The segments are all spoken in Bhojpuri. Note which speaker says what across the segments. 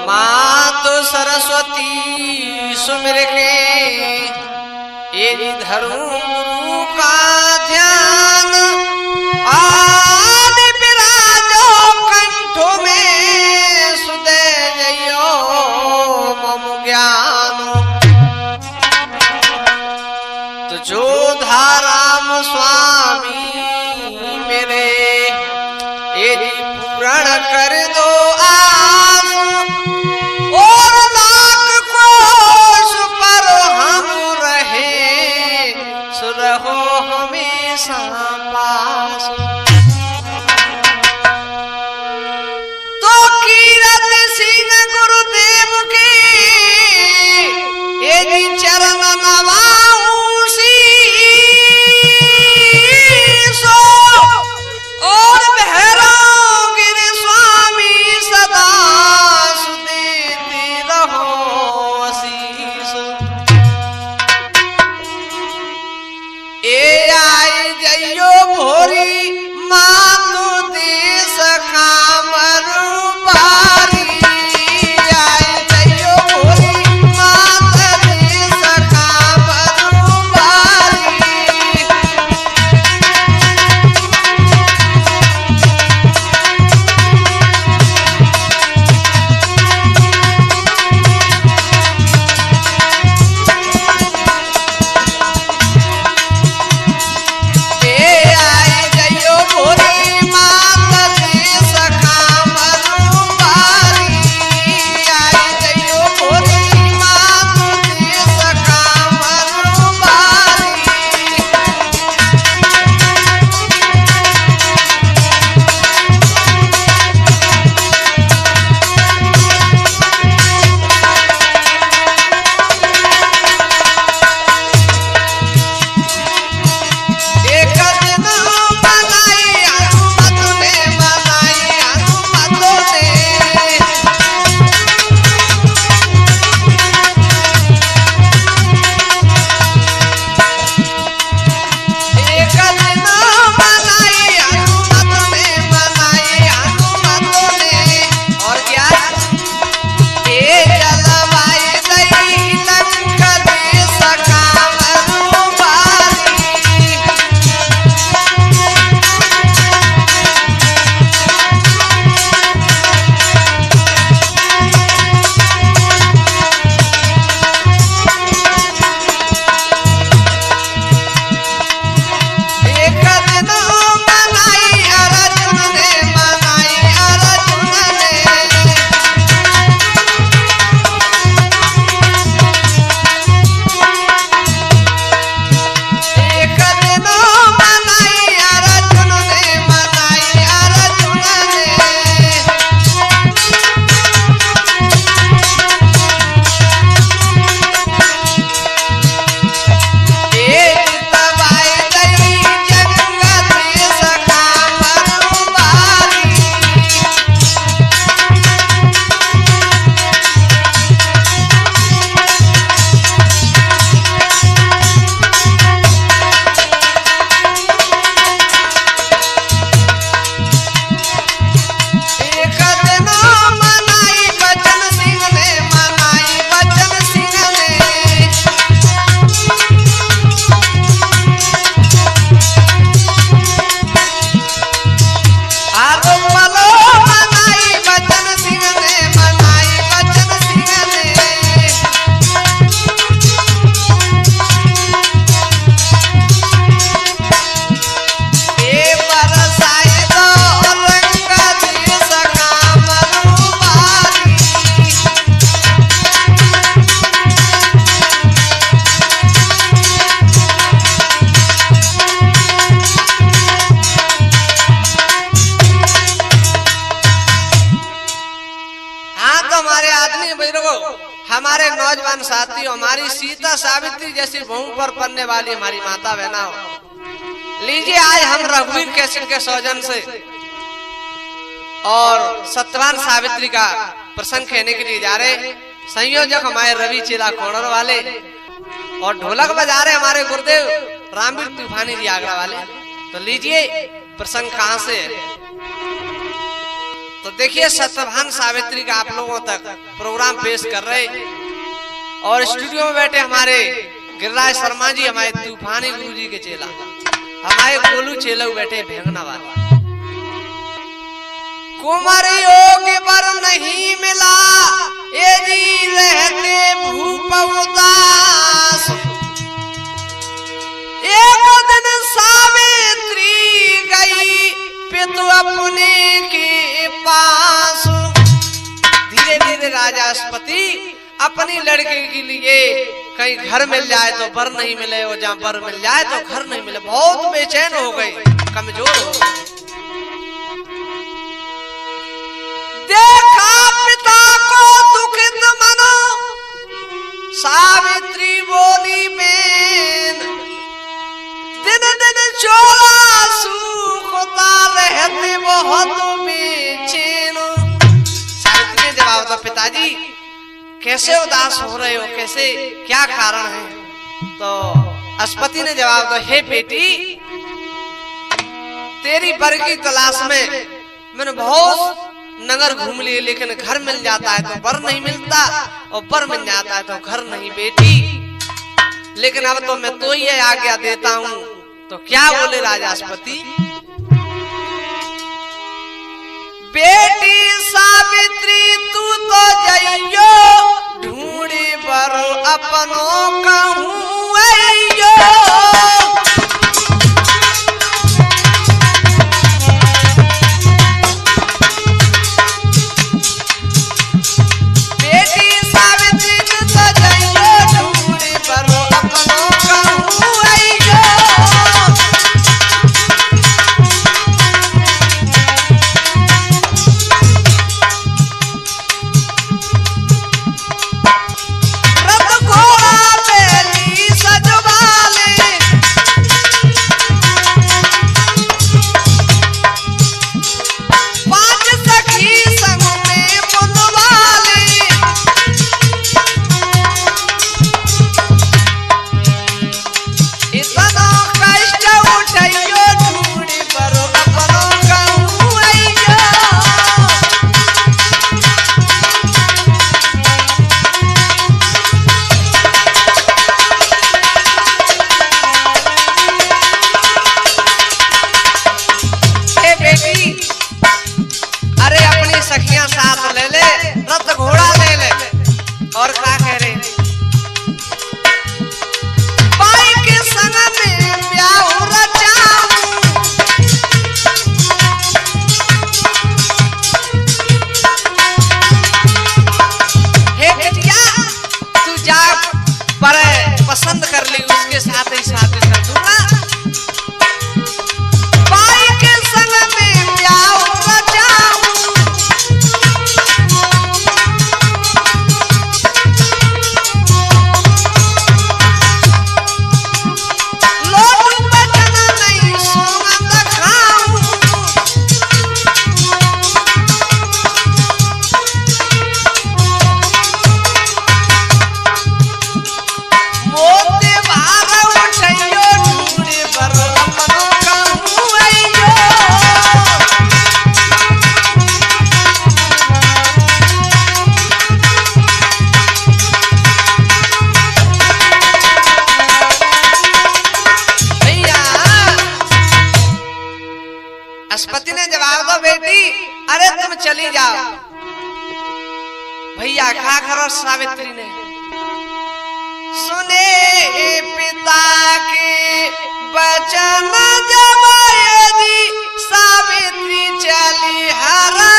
Speaker 1: मात सरस्वती सुमिर के ये धर्म का ध्यान आदि विराजो कंठों में सुदय जयो मम ज्ञान तो जो धाराम स्वामी मेरे ये पूर्ण कर दो आस और लाख कोश पर हम रहे सुरहो हमेशा पास तो कीरत सिंह गुरुदेव के ये चरण नवाऊं और भैरव गिरि स्वामी सदा सुदेते रहो आशीष ए आई जइयो भोरी मातु देश कामरु बारी आई जइयो भोरी मात देश कामरु बारी हमारे नौजवान साथी हमारी सीता सावित्री जैसी भूमि पर पलने वाली हमारी माता बहना हो। लीजिए आज हम रघुवीर कैसेट के सौजन से और सत्यवान सावित्री का प्रसंग कहने के लिए जा रहे। संयोजक हमारे रवि चेला कोणर वाले और ढोलक बजा रहे हमारे गुरुदेव रामवीर तूफानी जी आगरा वाले। तो लीजिए प्रसंग कहां से है। तो देखिए सत्यवान सावित्री का आप लोगों तक प्रोग्राम पेश कर रहे और स्टूडियो में बैठे हमारे गिरिराज शर्मा जी, हमारे तूफानी गुरु जी के चेला, हमारे गोलू चेला बैठे भेंगना वाला। कुमारियों के बर नहीं मिला ये जी रहते भूप उदास, एक दिन सावित्री गई पितु अपने के पास। धीरे धीरे राजा अश्वपति अपनी लड़के के लिए कहीं घर मिल जाए तो बर नहीं मिले, और जहाँ बर मिल जाए तो घर नहीं मिले, बहुत बेचैन हो गए, कमजोर हो गए। देखा पिता को दुखित मनो, सावित्री बोली बेन, दिन दिन चोला सूखता रहते बहुत बेचैन। सावित्री ने जवाब दिया, पिताजी कैसे उदास हो रहे हो, कैसे, क्या कारण है? तो अश्वपति ने जवाब दिया, हे बेटी, तेरी बर की तलाश में मैंने बहुत नगर घूम लिए, लेकिन घर मिल जाता है तो बर नहीं मिलता, और बर मिल जाता है तो घर नहीं बेटी। लेकिन अब तो मैं तो ही आज्ञा देता हूं। तो क्या बोले राजा अश्वपति? बेटी सावित्री तू तो जइयो, ढूंढे बर अपनों कहूं अइयो। पसंद कर ली, उसके साथ ही शादी कर दूंगा। बाई के संग में ब्याह रचाऊं, लोग बचना नहीं सुगंध खाऊं। अश्वपति ने जवाब दो, बेटी अरे तुम चली जाओ। भैया क्या करो? सावित्री ने सुने पिता के वचन जब यदि सावित्री चली हरा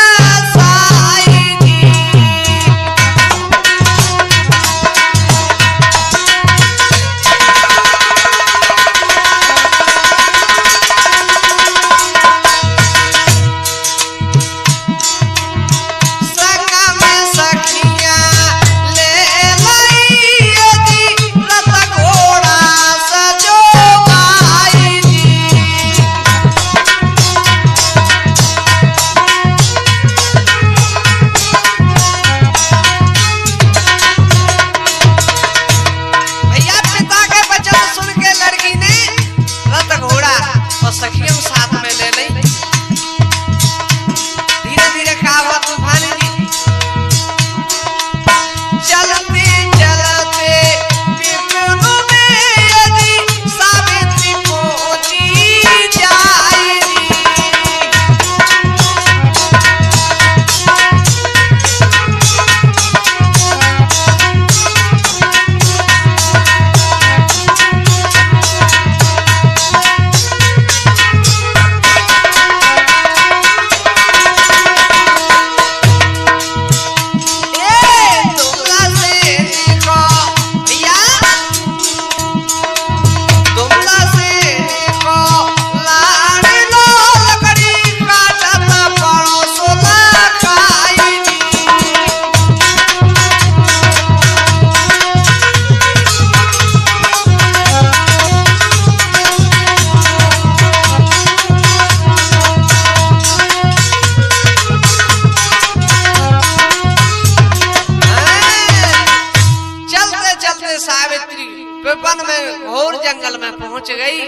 Speaker 1: वन में घोर जंगल में पहुंच गई।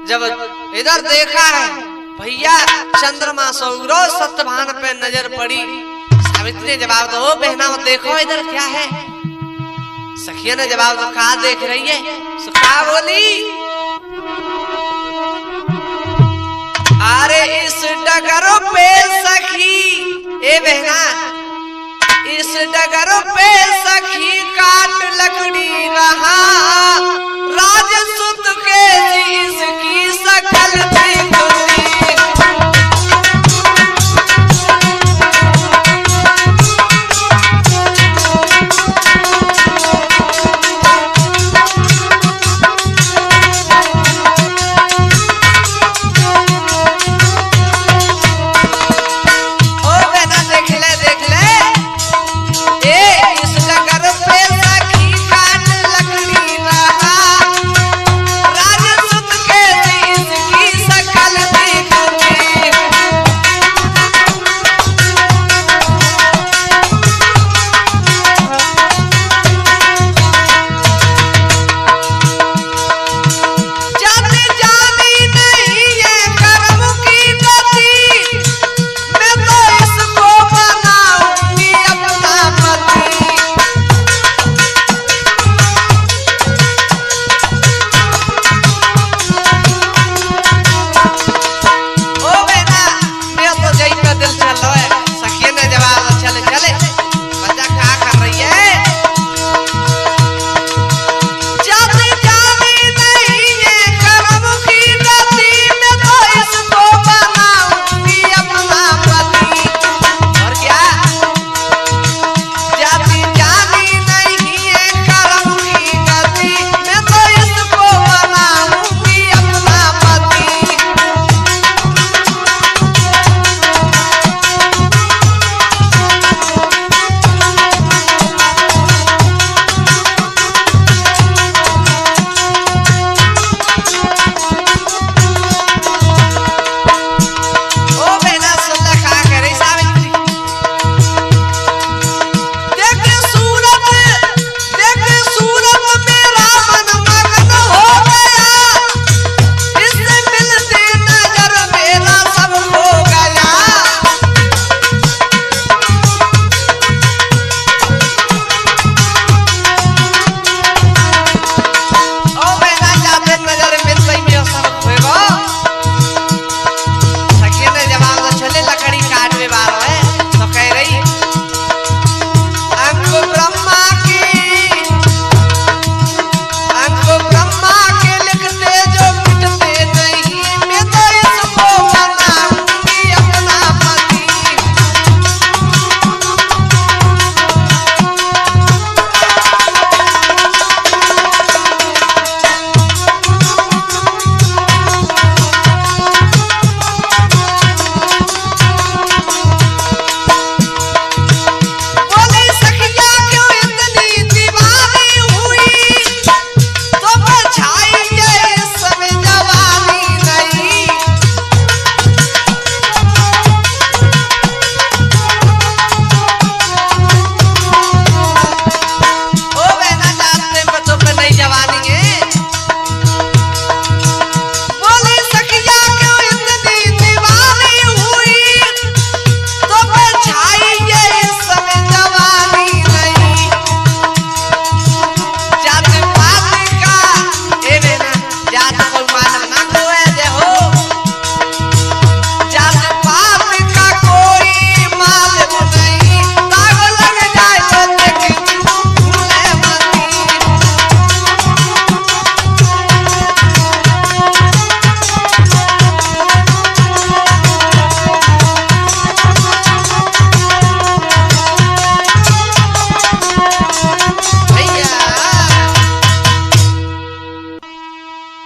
Speaker 1: जब इधर देखा है भैया चंद्रमा सौरो सत्यभान पे नजर पड़ी। सावित्री ने जवाब दो बहना देखो इधर क्या है। सखिया ने जवाब दो कहा देख रही है। सुखा बोली अरे इस डगर पे सखी ए बहना इस डगर पे सखी काट लकड़ी रहा राजसुत के इसकी सकल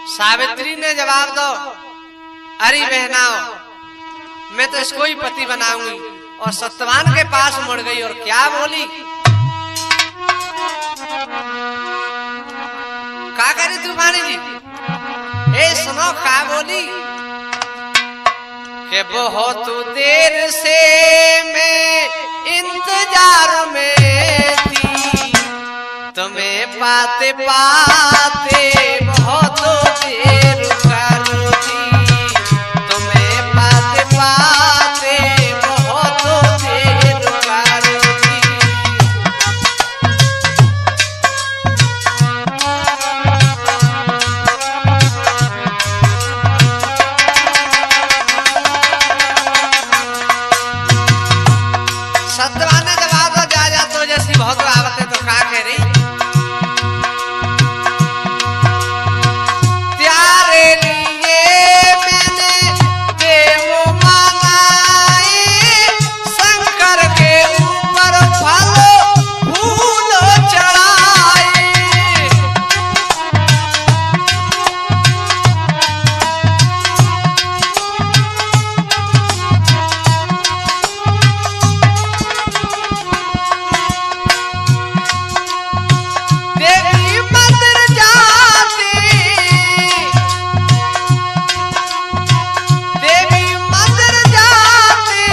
Speaker 2: सावित्री ने जवाब दो, अरे बहनाओ मैं तो इसको ही पति बनाऊंगी। और सत्यवान के पास मुड़ गई और क्या बोली, क्या करी तूफानी जी? ए सुनो क्या बोली कि बहुत देर से मैं इंतजार में थी, तुम्हें पाते
Speaker 1: पाते पाते बहुत देर करूं जी, तुम्हें पाते पाते बहुत देर करूं जी। सत्यवान ने जवाब दो जा तो जैसी बहुत आवत है तो का कह रही, त्यारे लिए मैंने देव मनाए, शंकर के ऊपर फल फूल चढ़ाए। देवी मंदिर जाती, देवी मंदिर जाती,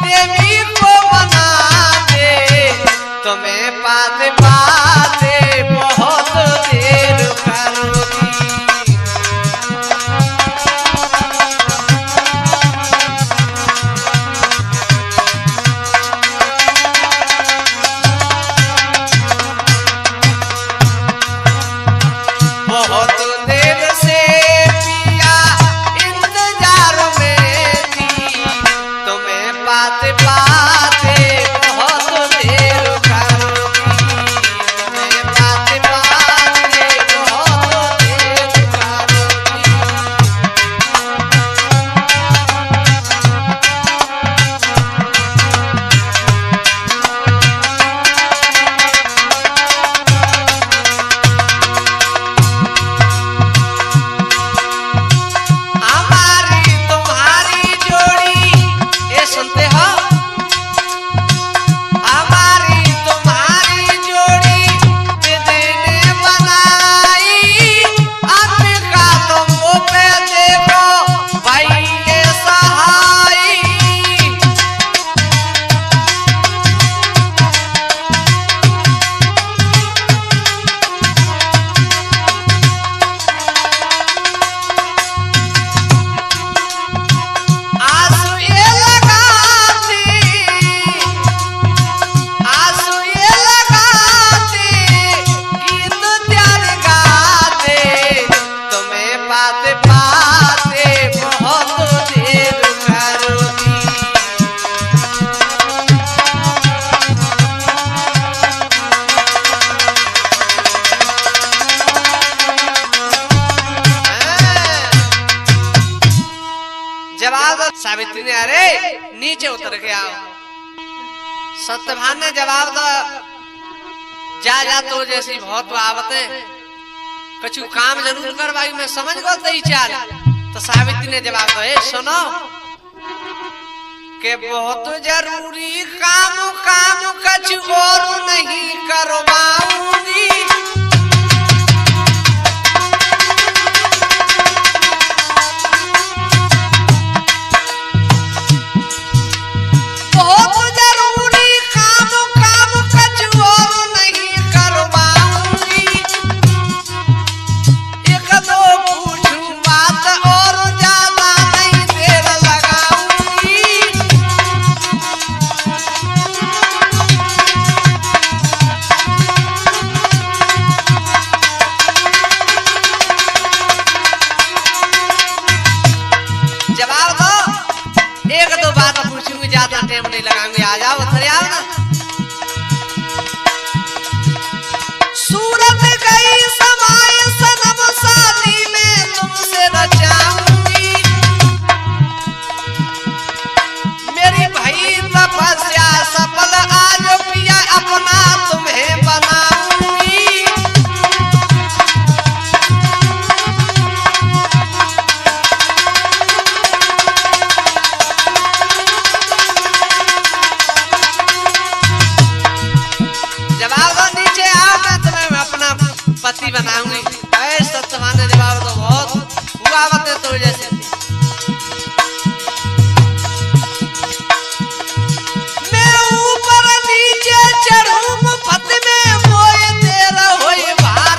Speaker 1: देवी को मनाते, तुम्हें पाते पाते बहुत देर करूंगी। बहुत देर से पिया इंतजार में थी, तुम्हें पाते पाते बहुत देर करूंगी, तुम्हें पाते पाते बहुत देर करूंगी। हमारी तुम्हारी जोड़ी, ये सुनते हो, हमारी तुम्हारी जोड़ी दीदी ने बनाई, अंबिका तुम मुँह पे देखो भाई ये सहाई। आंसू ये लगाती, आंसू ये लगाती, गीत त्यार गाते, तुम्हें पाते पाते बहुत देर करूंगी। जवाब दो सावित्री ने, अरे नीचे उतर के आओ। सत्यभान ने जवाब दो जा तो जैसी बहुत आवत है, कछु काम जरूर कर भाई, मैं समझ गो तई चाल। तो सावित्री ने जवाब दो, ए सुनो के बहुत जरूरी काम काम कछु और नहीं करवाऊंगी। बहुत जरूरी काम काम कछु और नहीं करवाऊंगी। एक दो पूछूं बात और ज्यादा नहीं देर लगाऊंगी। जवाब दो, एक दो बात पूछूंगी, ज्यादा टाइम नहीं लगाऊंगी, आ जाओ उधर आओ ना। सूरत गई समाए सनम, शादी में तुमसे रचाऊंगी। मेरी भई तपस्या सफल, आज पिया अपना तुम्हें बनाऊंगी। जवाब दो, नीचे आओ, मैं तुम्हें अपना पति बनाऊंगी। ऐ सत्यवान ने जवाब दो, बहुत हुआ बते तो जैसे। मैं ऊपर नीचे चढ़ूं मुफ्त में, मोए तेरा होए भार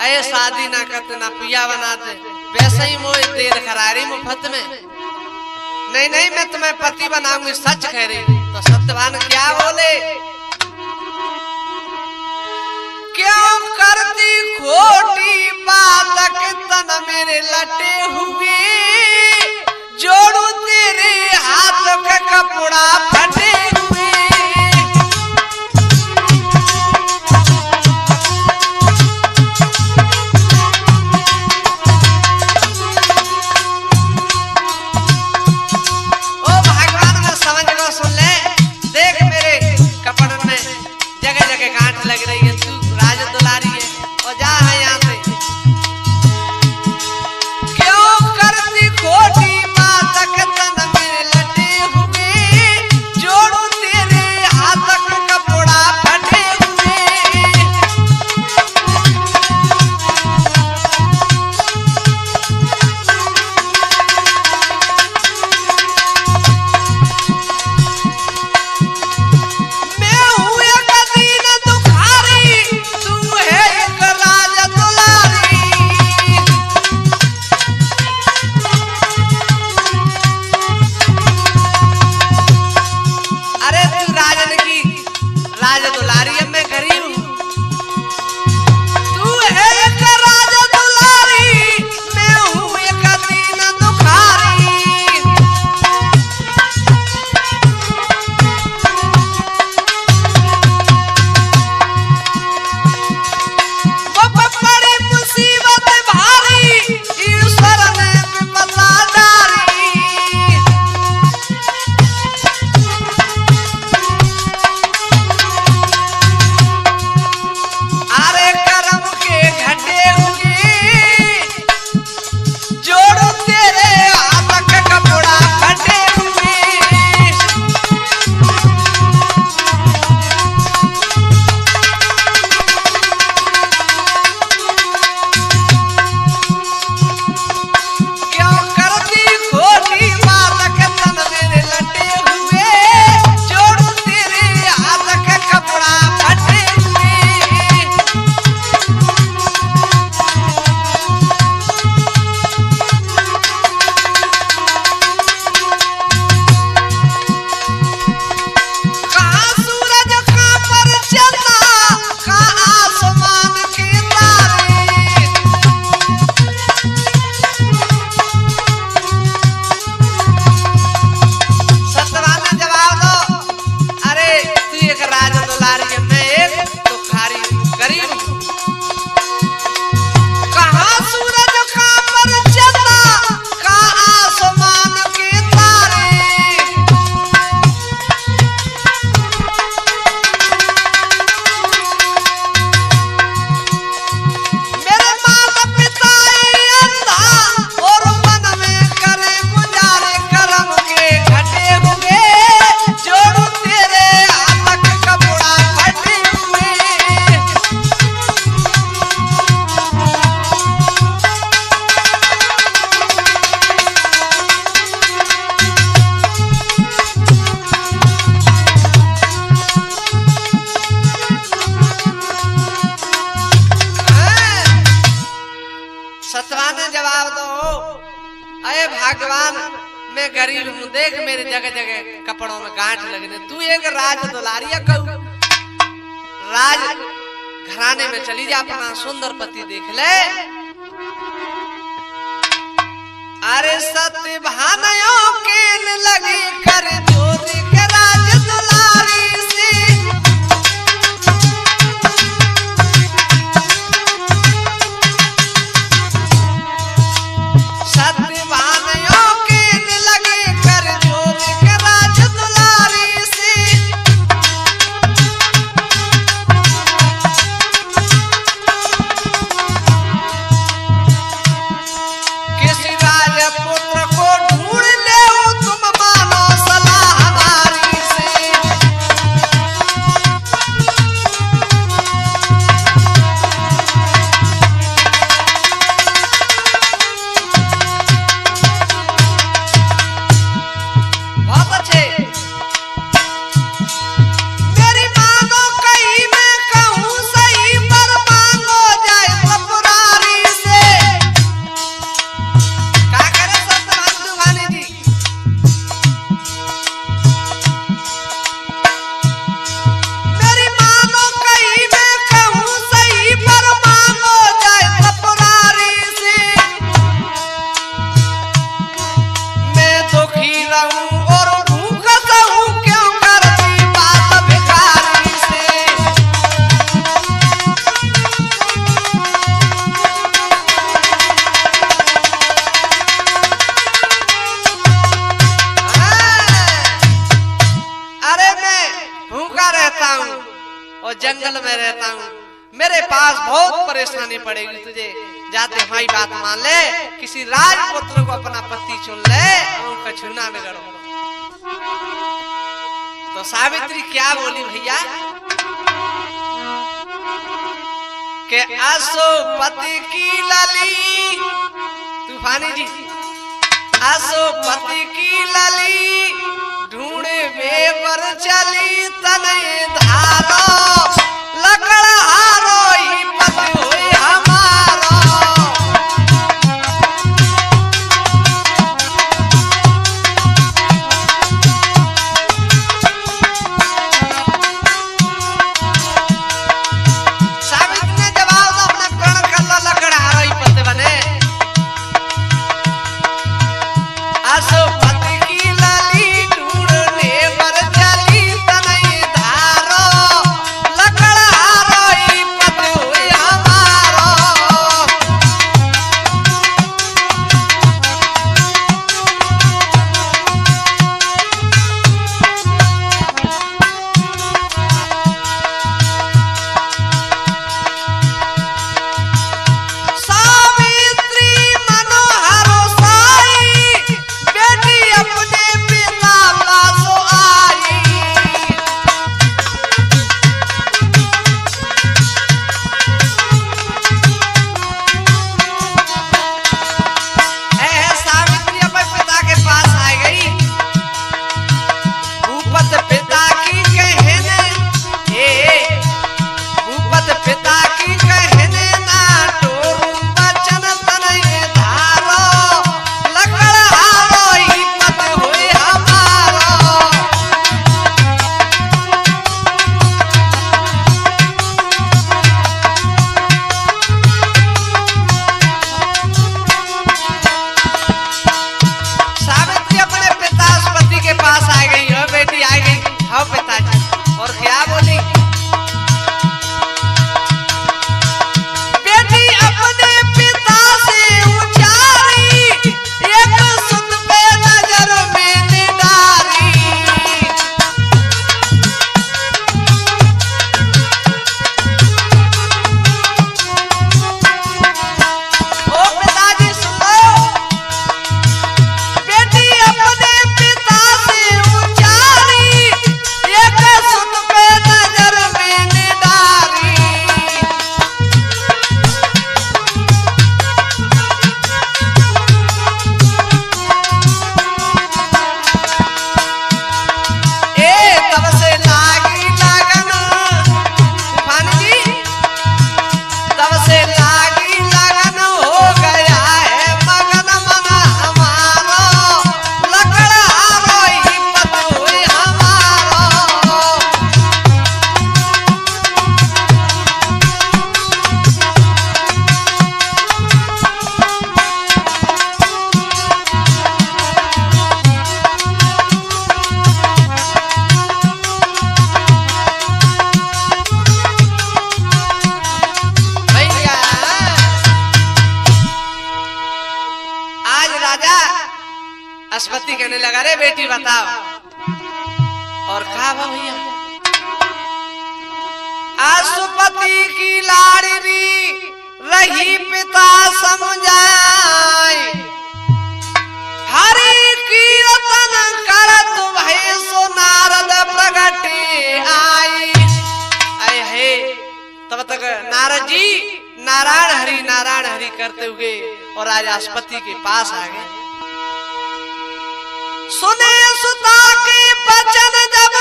Speaker 2: अये शादी ना करते ना पिया बनाते, वैसे ही मोए देर खरारी मुफ्त में। नहीं नहीं मैं तुम्हें पति बनाऊंगी, सच कह रही। तो सत्यवान क्या बोले, क्यों करती खोटी बात तन मेरे लटे हुए, जोड़ू तेरे हाथ का कपड़ा फटे हुए। ओ भगवान में समझ को सुन ले, देख मेरे कपड़न में जगह जगह गांठ लग रही है, तू राज दुलारी है और जा है यहाँ से। क्यों करती खोटी तन मेरे लटे हुए, जोड़ू तेरे हाथ का कपड़ा फटे हुए। मैं हूँ एक दीन दुखारी, तू है एक राज दुलारी। अरे तू राजन की राज दुलारी है, मैं गरीब हूँ। तू है एक राज दुलारी, मैं हूँ एक दीन दुखारी। वो बड़ी मुसीबत भारी, ईश्वर ने विपदा डारी। अरे करम के घटे हुए, जोड़ो तेरे हाथ का कपड़ा फटे हुए। क्यों करती खोटी बात तन मेरे लटे हुए, जोड़ू तेरे हाथ का कपड़ा फटे हुए। कहाँ सूरज कहाँ पर चंदा, कहाँ आसमान के तारे। सत्यवान ने जवाब दो, अरे तू एक राज दुलारी है, मैं एक दुखारी गरीब हूँ। कहाँ सूरज कहाँ पर चंदा, कहाँ आसमान के तारे। मेरे माता पिता ही अंधा, और मन में करे गुजारे। करम के घटे हुए, जोड़ू तेरे हाथ का कपड़ा फटे हुए। सत्यवान ने जवाब दो, अरे भगवान मैं गरीब हूँ, देख मेरे जगह जगह कपड़ों में गांठ लगने। तू एक राज दुलारिया कहू, राज घराने में चली जा, अपना सुंदर पति देख ले। अरे सत्यभानयों के न लगी कर जोर के राज दुलारी से। सत्यभानयों के न लगी कर जोर के राज दुलारी से। किसी राजपुत्र को ढूंढ ले
Speaker 1: रहूं और भूख सहूं क्यों करती बात भिखारी से। अरे मैं भूखा रहता हूँ और जंगल में रहता हूँ, मेरे पास बहुत परेशानी पड़ेगी तुझे। जाते हमारी बात मान ले, किसी राजपुत्र को अपना पति चुन ले और उनका छूना बिगड़ो। तो सावित्री क्या बोली भैया के आसो पति की लली, तूफानी जी, आसो पति की लली ढूंढे बेपर चली तने धारो लकड़ा हारो ही पति हुई हमारो। सावित्री ने जवाब दो अपने प्रण कर लकड़ा हारो ही पति बने। आसो पति की लली ढूंढने पर चली तने धारो लकड़ा हारो ही पति हुई हमारो। सावित्री मनोहरो साई बेटी अपने पिता पासो आई। सावित्री अपने पिता के पास आ गई। भूपत पिता की कहने, भूपत पिता की कहने ना टोरू बचन तने धारो लकड़ा हारो ही पति हुई हमारो। सावित्री अपने पिता पति के पास आ गई। हो बेटी आ गई, हो पिताजी, और क्या बोली बेटी अपने पिता से उचारी एक सुत पे नजर में निडारी। ओ पिताजी सुनो, बेटी अपने पिता से उचारी एक सुत पे नजर में निडारी। तब से लागी लगन, तूफानी जी, तब से लागी लगन हो गया है मगन मन हमारो लकड़ा हारो ही पति हुई हमारो। भैया आज राजा अस्पति कहने लगा, रे बेटी बताओ और कहा भैया। आसुपति की लाड़री रही पिता समझाए, हरि कीर्तन करत भय सो नारद प्रगटे आई। आए हे, तब तक नारद जी नारायण हरि करते हुए और आज अस्पति के पास आ गए। सुने सुता के बचन जब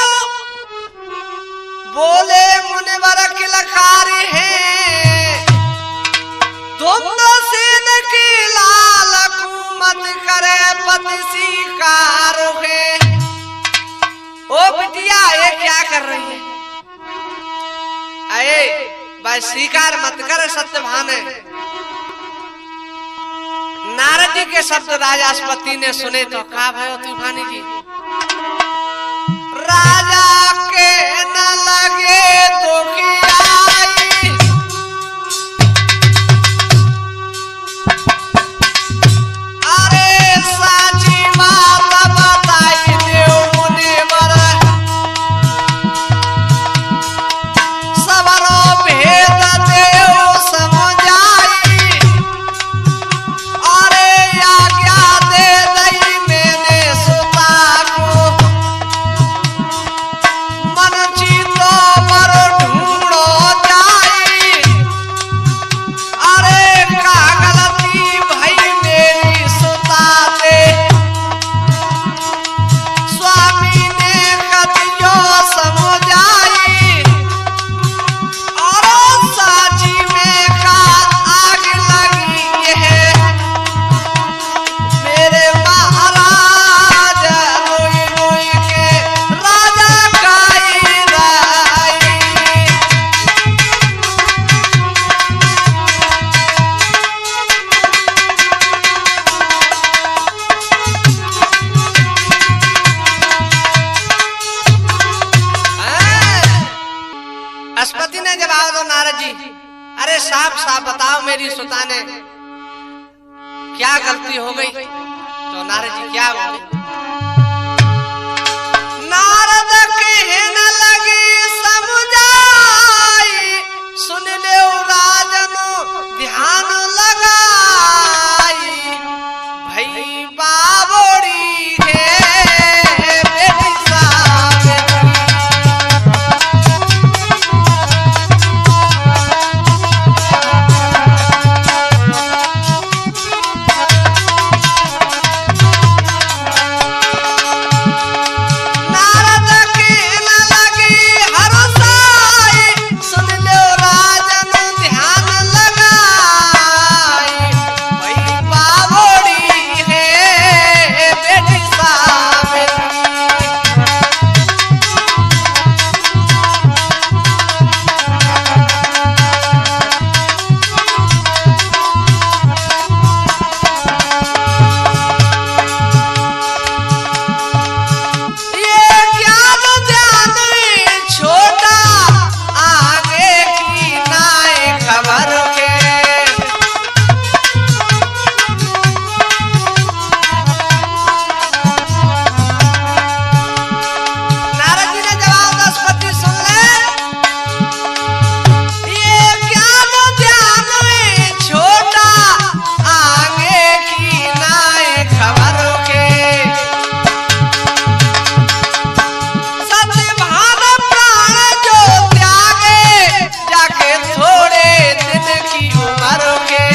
Speaker 1: बोले मुनिवर किलकारी है, धुंध सेन की लाल कुमत करे पति शिकार है। ओ बिटिया ये क्या कर रही है? आए भाई स्वीकार मत कर, सत्य भान है।
Speaker 2: नारद जी के शब्द राजास्पति ने सुने तो कहा भयो तूफानी जी, राजा के न लगे दुखियाई, अरे साची बात बताई देव मुनिवर, सबरो भेद देव समझाई, अरे आज्ञा दे दई मैंने सुता को, मन चितो पर ढूंढो जाई, अरे का गलती भई मेरी सुता दे, स्वामी ने कतियो समझाई, और साची में का आग लगी है, मेरे महाराज रोई रोई के राजा गाई राई। अस्पति ने जवाब दो नारद जी, अरे साफ साफ बताओ मेरी सुता ने क्या गलती हो गई? तो नारद जी क्या बोले? नारद कहने लगी समझाई, सुन ले राजन ध्यान लगाई, भई बाबोड़ी है बेटी सावेत्री, नारद कहने लगी हरसाई, सुन लो राजन ध्यान लगाई, भई बाबोड़ी है बेटी सावेत्री। ये ज्ञान ध्यान छोटा, आगे की नाय खबर के, नारद जी ने जवाब दस्पति सुन ले, ये ज्ञान ध्यान छोटा, आगे की नाय खबर के, सत्यभान प्राण जो त्यागे, जाके थोड़े दिन की उम्र के,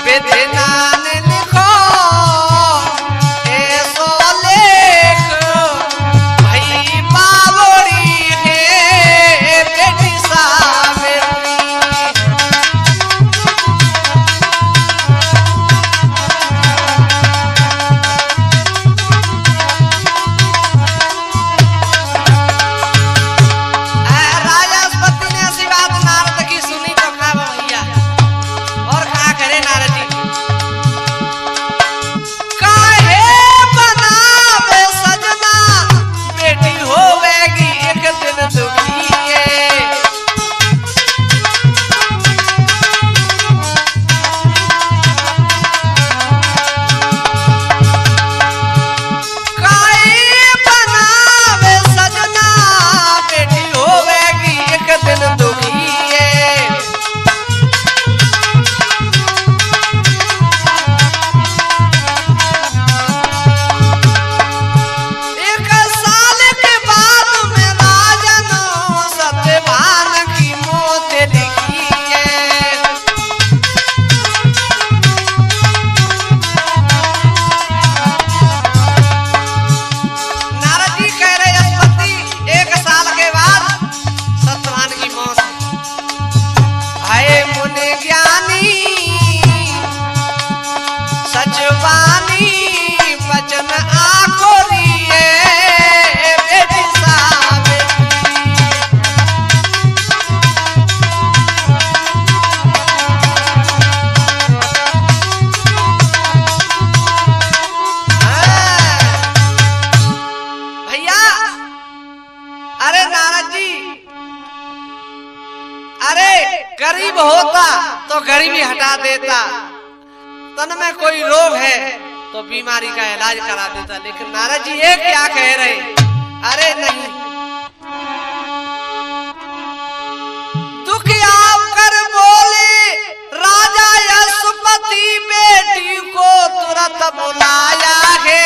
Speaker 2: विधिनान लिखो ऐसो लेख, भई बाबोड़ी है बेटी सावेत्री। राजास्पति ने ऐसी बात नारद की सुनी तो कहा भैया और कहा करे नारद जी, काहे बनावे सजना, बेटी होवेगी एक दिन दुखी है, काहे बनावे सजना, बेटी होवेगी एक दिन दुखी है, एक साल के बाद में राजन सत्यभान की मौत लिखी है, नारद जी कह रहे अस्पति एक साल के बाद सत्यभान की मौत है, मुनि ज्ञानी सचवानी वचन आखो दिए बेटी सावेत्री। गरीब होता तो गरीबी हटा देता, तन में कोई रोग है तो बीमारी का इलाज करा देता। लेकिन नारद जी ये क्या कह रहे, अरे नहीं, दुख आकर बोले राजा यशोपति बेटी को तुरंत बुलाया है।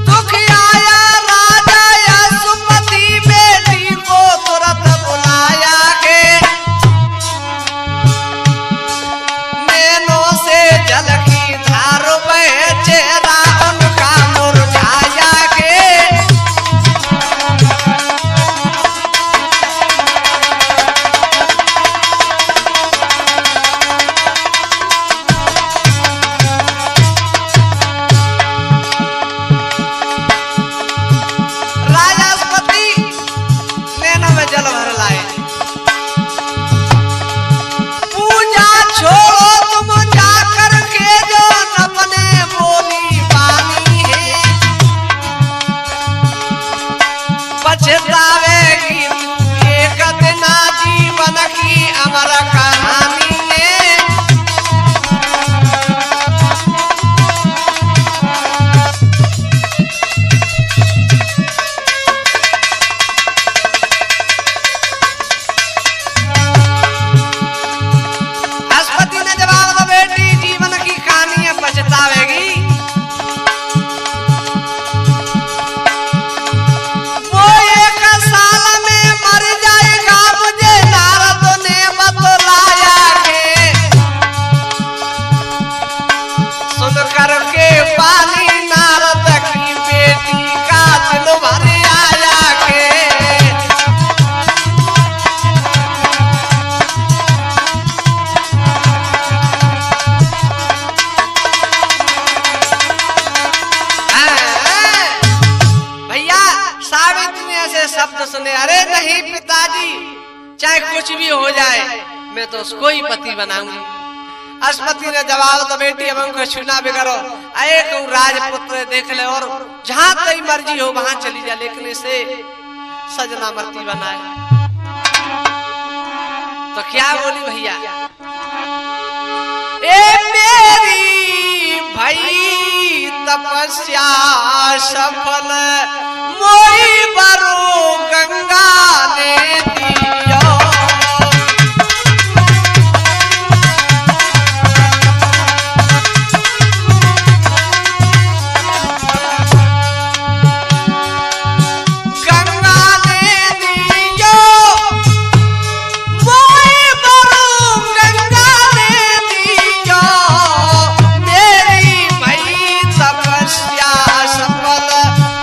Speaker 2: दुख आया राजा यशोपति बेटी को तुरंत बुलाया है। नैनों से जल की धार बहे, चेहरा उनका मुरझाया के। राजापति नैनों में जल भर लाए, पूजा छोड़ो तुम जाकर के जो अपने बोली बानी है। पछतावेगी तू एक दिन जीवन की अमर कहानी है। राष्ट्रपति ने जवाब दिया, बेटी जीवन की कहानी है, पछतावेगी। वो एक साल में मर जाएगा, मुझे नारद ने बतलाया के। सुन करके पानी नारद की बेटी का दिल भर आया के। भैया सावित्री ने ऐसे शब्द सुने, अरे नहीं पिताजी, चाहे कुछ भी हो जाए मैं तो उसको ही पति बनाऊंगी। अश्वपति ने जवाब तो बेटी अब हमको छूना बिगड़ो, एक राजपुत्र देख ले और जहां तेरी मर्जी हो वहां चली जा, लेकिन इसे सजना मती बनाए। तो क्या बोली भैया, ए मेरी भई तपस्या सफल, मोई बरो गंगा ने दियो। गंगा ने दियो, मोई बरो गंगा ने दियो। मेरी भई तपस्या सफल,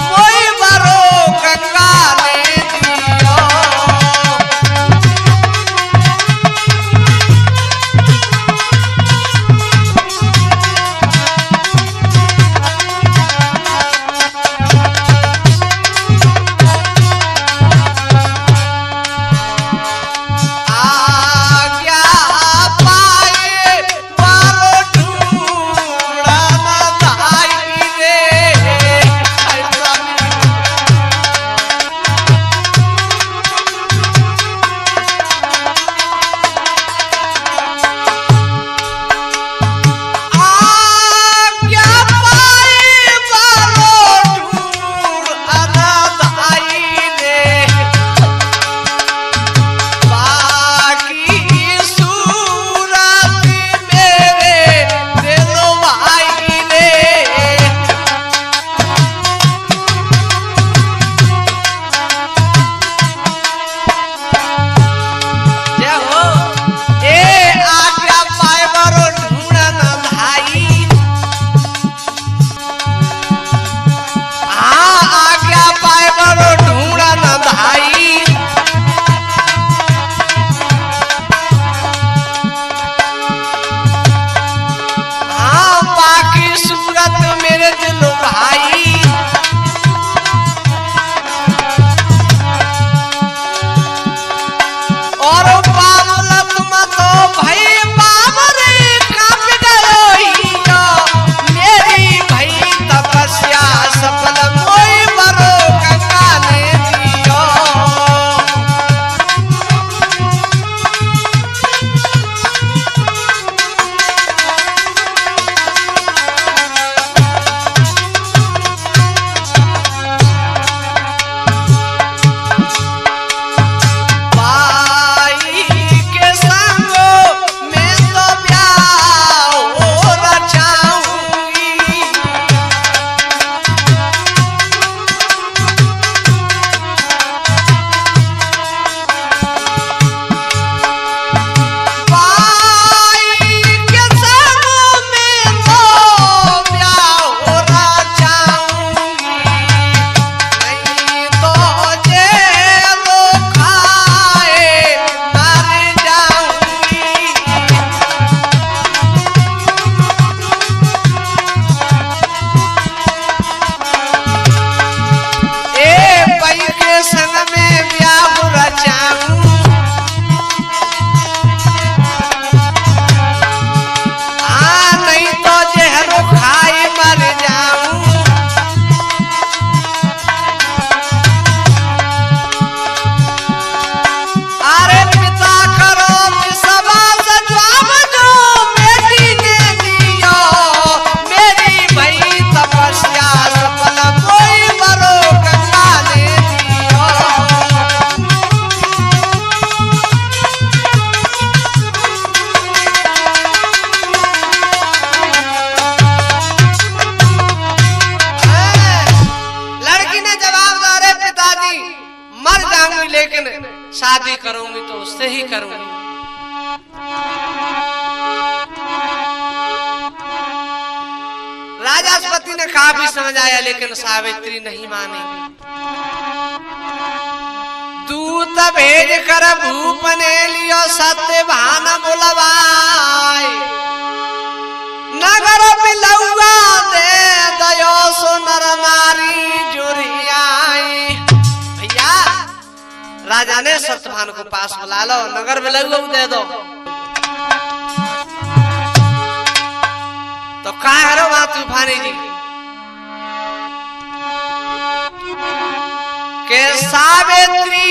Speaker 2: मोई बरो गंगा मर जाऊंगी लेकिन शादी करूंगी तो उससे ही करूंगी। राजा सती ने काफी समझ आया लेकिन सावित्री नहीं मानी। दूत भेज कर भूप ने लियो सत्यभान बुलवाए, नगर बिलौआ दे दयो सो नर नारी जुरियाई। भैया राजा ने सत्यभान को पास बुला लो, नगर बिलौआ दे दो। तो का करो वहां तूफानी जी के सावित्री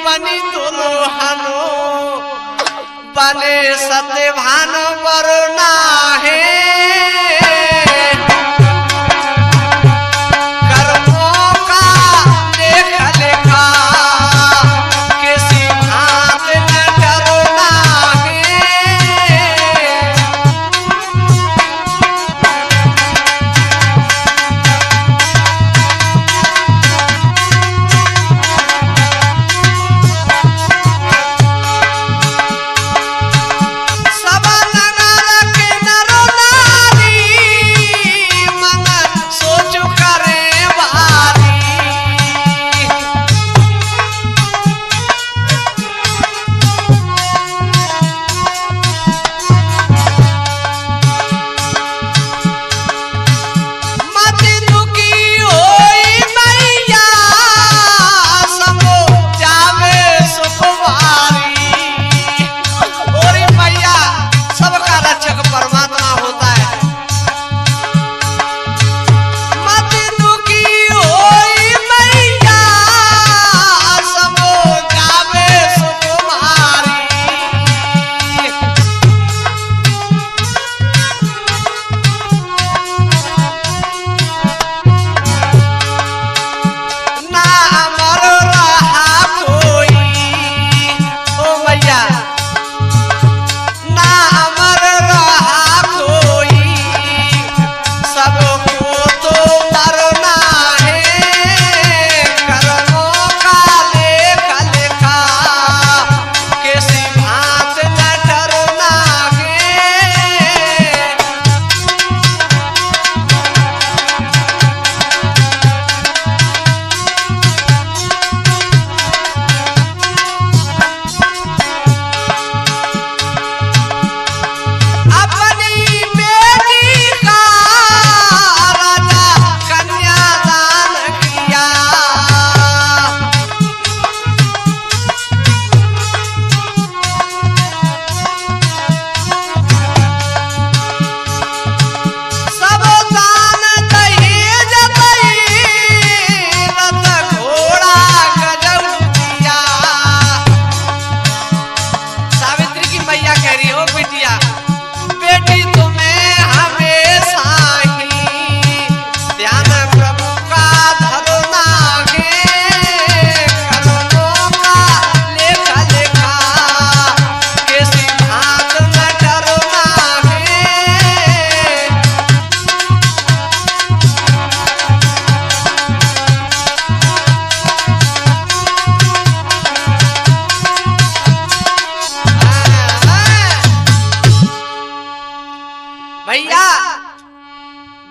Speaker 2: बनी दुल्हनो बने सत्यभान वरना है, कर्मों का लेख लेखा किसी भांत न डरना है।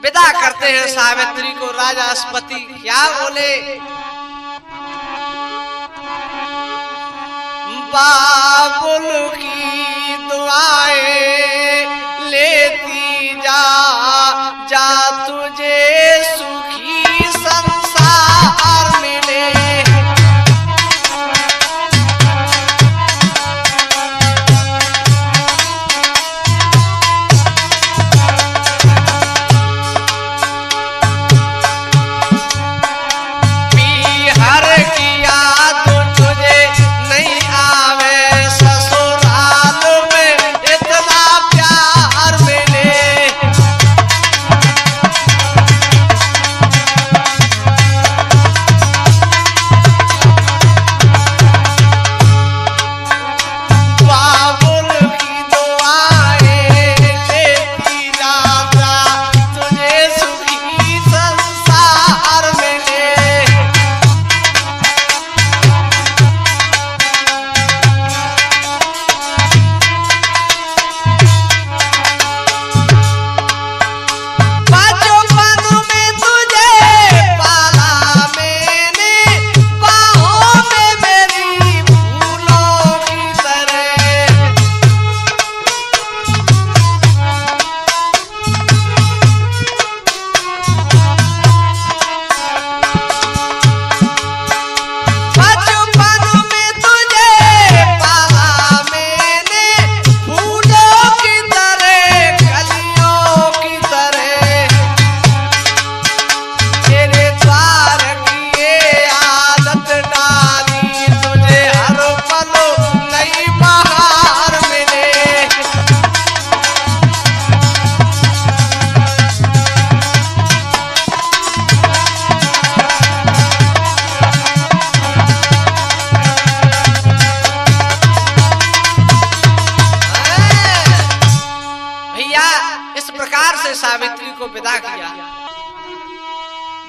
Speaker 2: विदा करते हैं सावित्री को राजा सती। क्या बोले? बाबुल की दुआएं लेती जा जा तुझे सुखी संसार मिले।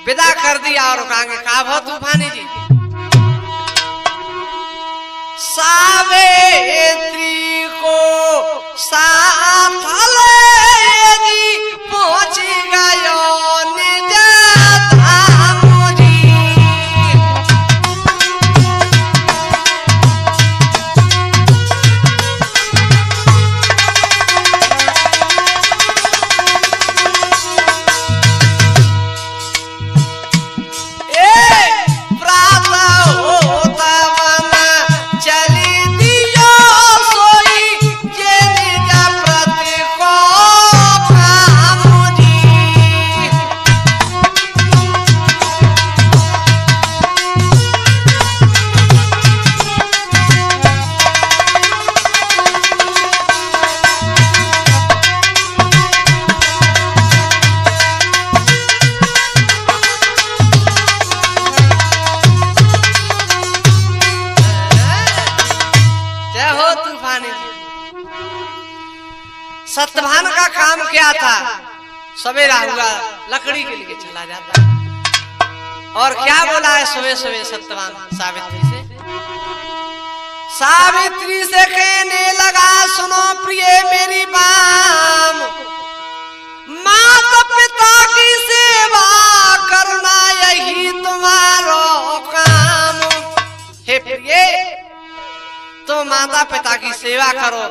Speaker 2: विदा कर दिया और कहेंगे का भो तूफानी जी।
Speaker 1: सावित्री को साथ ले जी पहुंच गयो निज धाम जी।
Speaker 2: सत्यवान का काम क्या था? सवेरा हुआ लकड़ी के लिए चला जाता और क्या बोला है सुबह सुबह सत्यवान सावित्री से?
Speaker 1: सावित्री से कहने लगा सुनो प्रिय मेरी बाम, माता पिता की सेवा करना यही तुम्हारो काम।
Speaker 2: हे प्रिय तुम माता पिता की सेवा करो,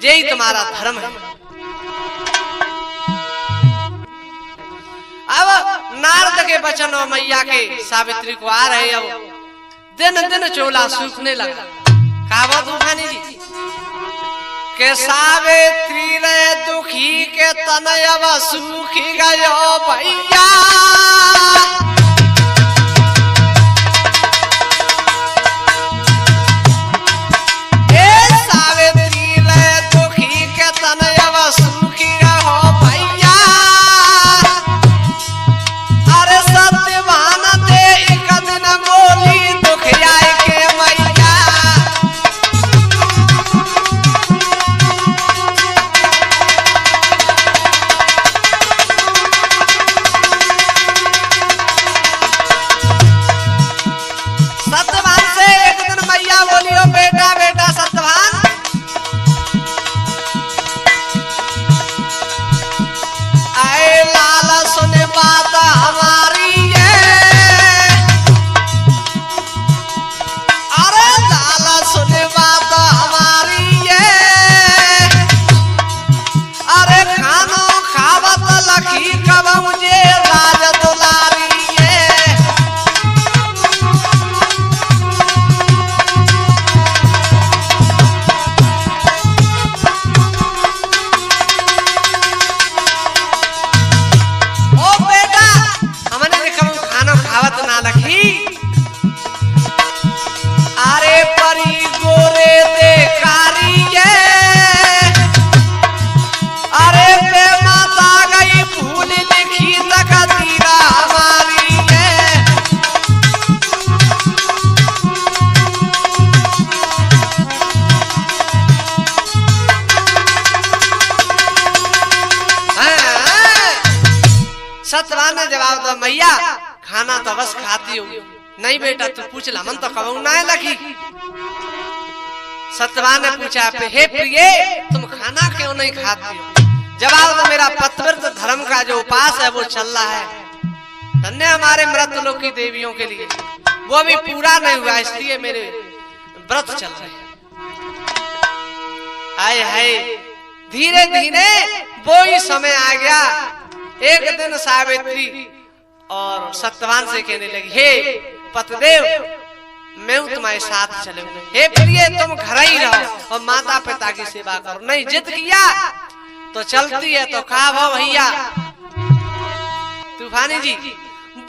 Speaker 2: यही तुम्हारा धर्म है। अब नारद के वचन और मैया के सावित्री को आ रहे, अब दिन दिन चोला सूखने लगा। कहा तूफानी जी
Speaker 1: के सावित्री रे दुखी के तनय अब सूखी गयो भैया।
Speaker 2: सत्यवान ने जवाब दिया मैया खाना तो बस खाती हो, नहीं बेटा तू पूछ ला मन तो कबू ना लखी। सत्यवान ने पूछा हे प्रिय तुम खाना क्यों नहीं खाती हो? जवाब तो मेरा पतिव्रत धर्म का जो उपास है वो चल रहा है। धन्य हमारे मृत लोक की देवियों के लिए वो अभी पूरा नहीं हुआ, इसलिए मेरे व्रत चल रहे हैं। आए हाय धीरे धीरे वो ही समय आ गया। एक दिन सावित्री और सत्यवान से कहने लगी हे पतिदेव मैं तुम्हारे साथ चलूंगी। हे प्रिय तुम घर ही रहो और माता पिता की सेवा करो। नहीं जिद किया तो चलती है तो कहा भो भैया तूफानी जी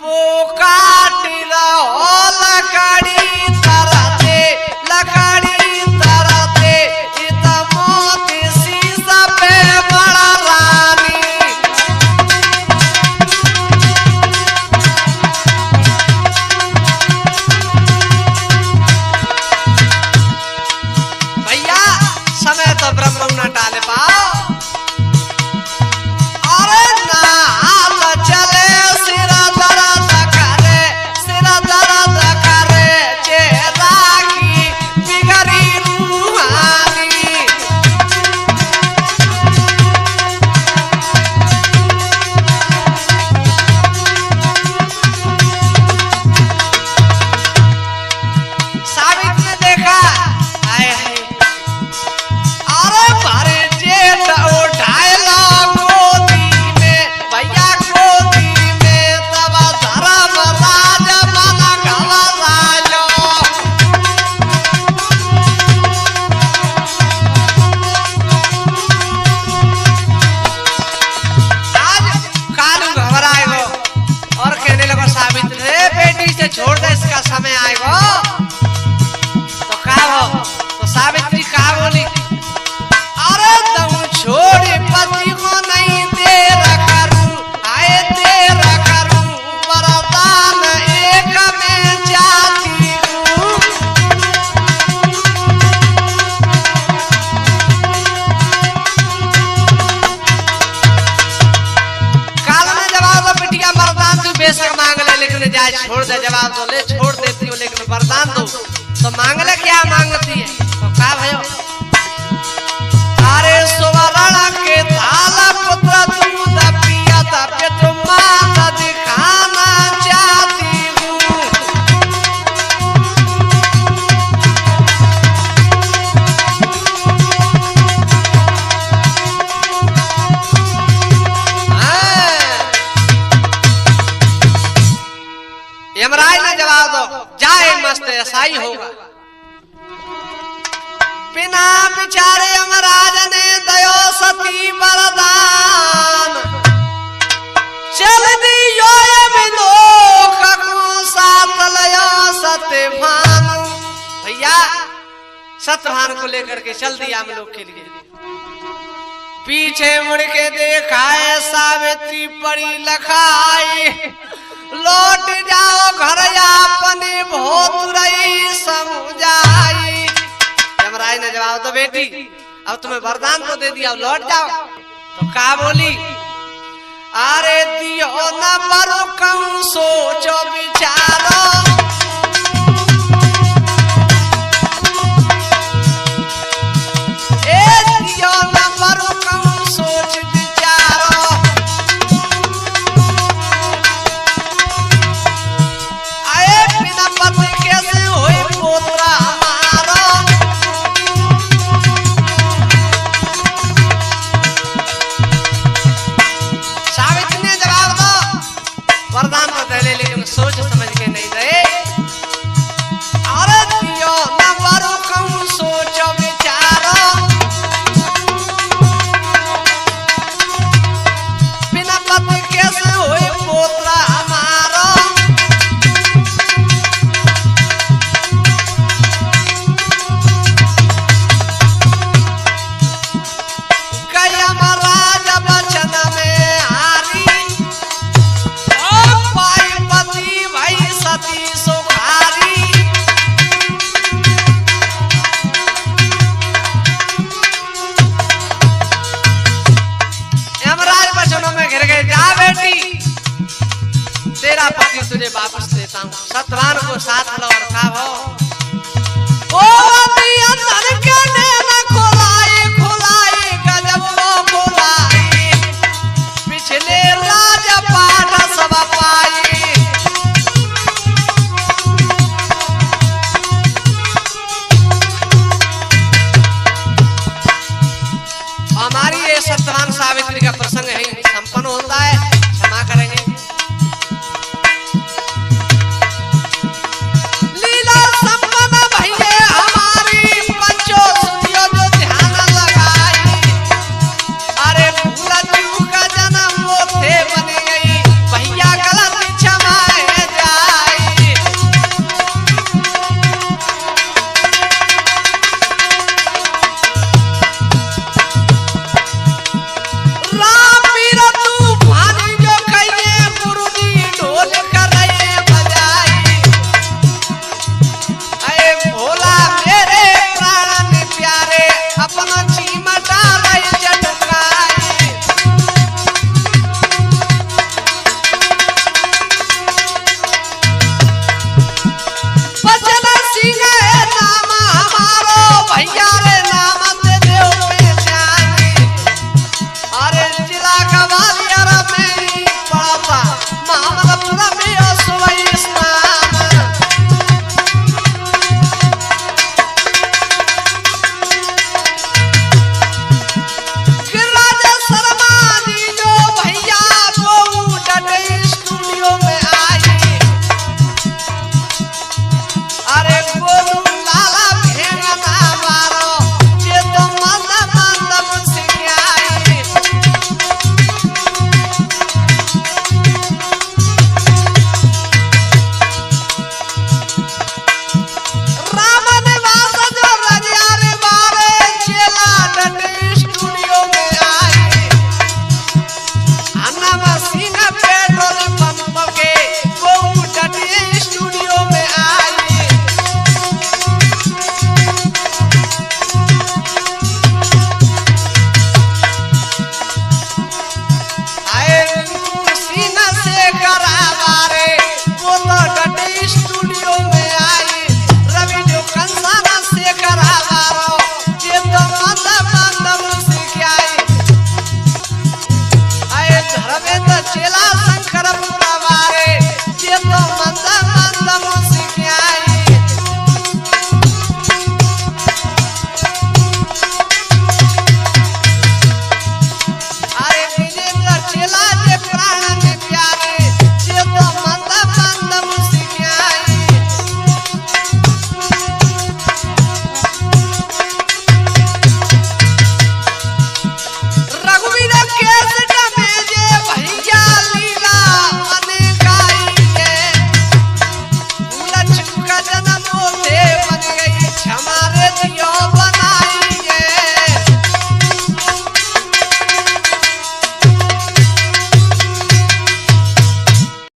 Speaker 1: वो काटी रहो लकड़ी तरते लकड़ी तरते इत मोती शीशा पे बड़ा रानी।
Speaker 2: भैया समय तो ब्रह्म न टाले पाओ।
Speaker 1: अरे ना चले सिरा
Speaker 2: इतने जाए छोड़ दे, जवाब दो। ले छोड़ देती हूँ लेकिन वरदान दो। तो मांग ले, क्या मांगती है? तो का भयो? अरे सुवर्ण के थाला पुत्र दूध पिया था पे तुम माता दिखाना चाहती हूँ। यमराज ने जवाब दो, जाए मस्त ऐसा ही होगा। बिना विचारे यमराज ने दयो सती वरदान, चल दियो विलोक को साथ लयो सत्यभानु। भैया सत्यभानु को लेकर के चल दिया हम लोग के लिए। पीछे मुड़ के देखा है सावित्री पड़ी लखाई, लौट जाओ घर अपने भोत रही समझाई। यमराज ने जवाब दो, बेटी अब तुम्हें वरदान तो दे दिया, लौट जाओ। तो का बोली? अरे दियो न मरो कम सोचो विचारो, ए दियो न मरो कम सोच विचारो। आए बिना पति कैसे होई पोतरा हमारो। वरदान तो दे ले लेकिन सोच समझ के नहीं दे। अरे दियो न मरो कम सोचो विचारो, बिना पति कैसे होई पोतरा हमारो। गया महाराज बचन में हारी, सती सुखारी। यमराज वचनों में घिर गए, जा बेटी तेरा पति तुझे वापस देता हूँ। सत्यवान को साथ लो और खा भो। ओ